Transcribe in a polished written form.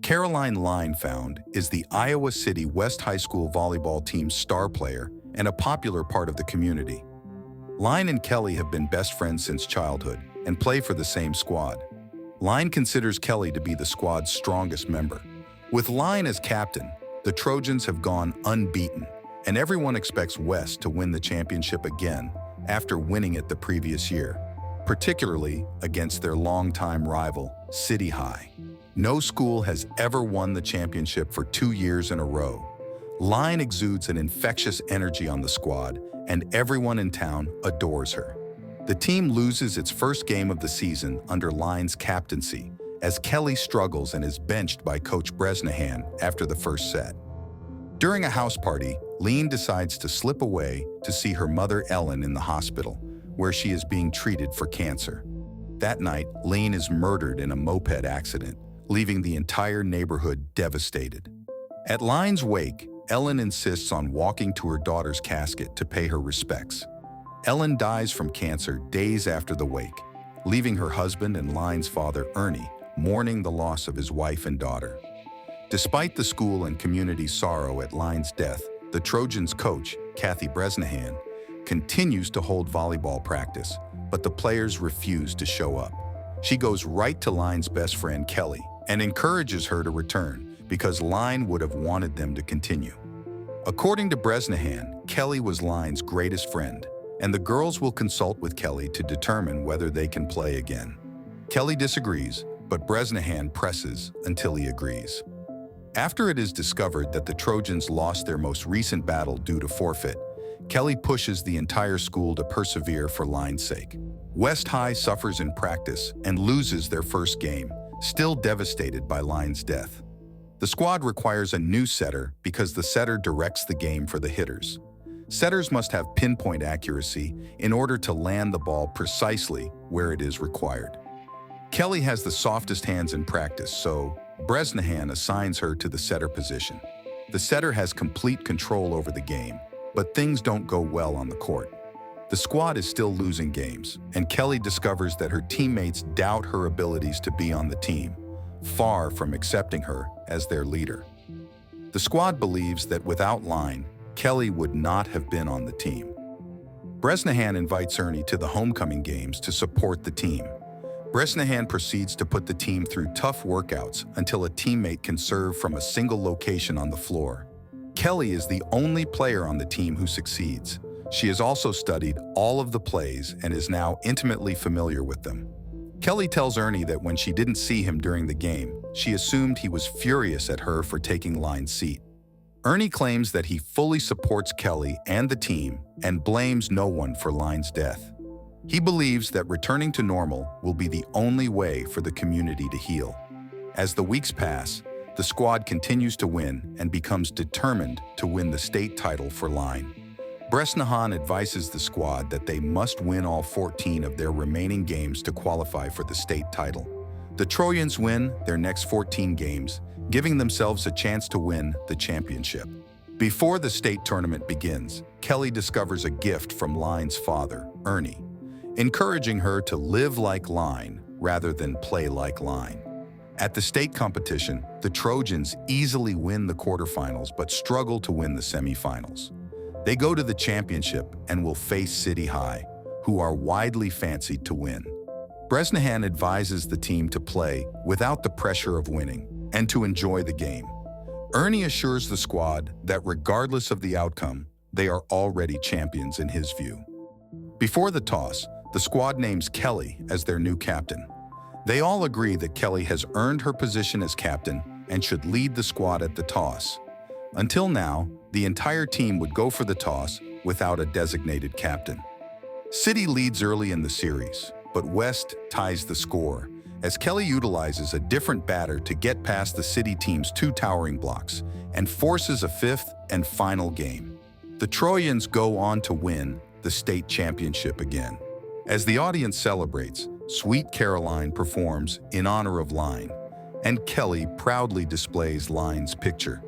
Caroline Linefound is the Iowa City West High School volleyball team's star player and a popular part of the community. Line and Kelly have been best friends since childhood and play for the same squad. Line considers Kelly to be the squad's strongest member. With Line as captain, the Trojans have gone unbeaten, and everyone expects West to win the championship again after winning it the previous year, particularly against their longtime rival, City High. No school has ever won the championship for 2 years in a row. Line exudes an infectious energy on the squad, and everyone in town adores her. The team loses its first game of the season under Line's captaincy, as Kelly struggles and is benched by Coach Bresnahan after the first set. During a house party, Line decides to slip away to see her mother Ellen in the hospital, where she is being treated for cancer. That night, Line is murdered in a moped accident, leaving the entire neighborhood devastated. At Line's wake, Ellen insists on walking to her daughter's casket to pay her respects. Ellen dies from cancer days after the wake, leaving her husband and Line's father, Ernie, mourning the loss of his wife and daughter. Despite the school and community's sorrow at Line's death, the Trojans' coach, Kathy Bresnahan, continues to hold volleyball practice, but the players refuse to show up. She goes right to Line's best friend, Kelly, and encourages her to return because Line would have wanted them to continue. According to Bresnahan, Kelly was Line's greatest friend, and the girls will consult with Kelly to determine whether they can play again. Kelly disagrees, but Bresnahan presses until he agrees. After it is discovered that the Trojans lost their most recent battle due to forfeit, Kelly pushes the entire school to persevere for Line's sake. West High suffers in practice and loses their first game, still devastated by Line's death. The squad requires a new setter because the setter directs the game for the hitters. Setters must have pinpoint accuracy in order to land the ball precisely where it is required. Kelly has the softest hands in practice, so Bresnahan assigns her to the setter position. The setter has complete control over the game, but things don't go well on the court. The squad is still losing games, and Kelly discovers that her teammates doubt her abilities to be on the team, far from accepting her as their leader. The squad believes that without Line, Kelly would not have been on the team. Bresnahan invites Ernie to the homecoming games to support the team. Bresnahan proceeds to put the team through tough workouts until a teammate can serve from a single location on the floor. Kelly is the only player on the team who succeeds. She has also studied all of the plays and is now intimately familiar with them. Kelly tells Ernie that when she didn't see him during the game, she assumed he was furious at her for taking Line's seat. Ernie claims that he fully supports Kelly and the team and blames no one for Line's death. He believes that returning to normal will be the only way for the community to heal. As the weeks pass, the squad continues to win and becomes determined to win the state title for Line. Bresnahan advises the squad that they must win all 14 of their remaining games to qualify for the state title. The Trojans win their next 14 games, giving themselves a chance to win the championship. Before the state tournament begins, Kelly discovers a gift from Line's father, Ernie, encouraging her to live like Line rather than play like Line. At the state competition, the Trojans easily win the quarterfinals but struggle to win the semifinals. They go to the championship and will face City High, who are widely fancied to win. Bresnahan advises the team to play without the pressure of winning and to enjoy the game. Ernie assures the squad that regardless of the outcome, they are already champions in his view. Before the toss, the squad names Kelly as their new captain. They all agree that Kelly has earned her position as captain and should lead the squad at the toss. Until now, the entire team would go for the toss without a designated captain. City leads early in the series, but West ties the score as Kelly utilizes a different batter to get past the City team's 2 towering blocks and forces a 5th and final game. The Trojans go on to win the state championship again. As the audience celebrates, Sweet Caroline performs in honor of Line, and Kelly proudly displays Line's picture.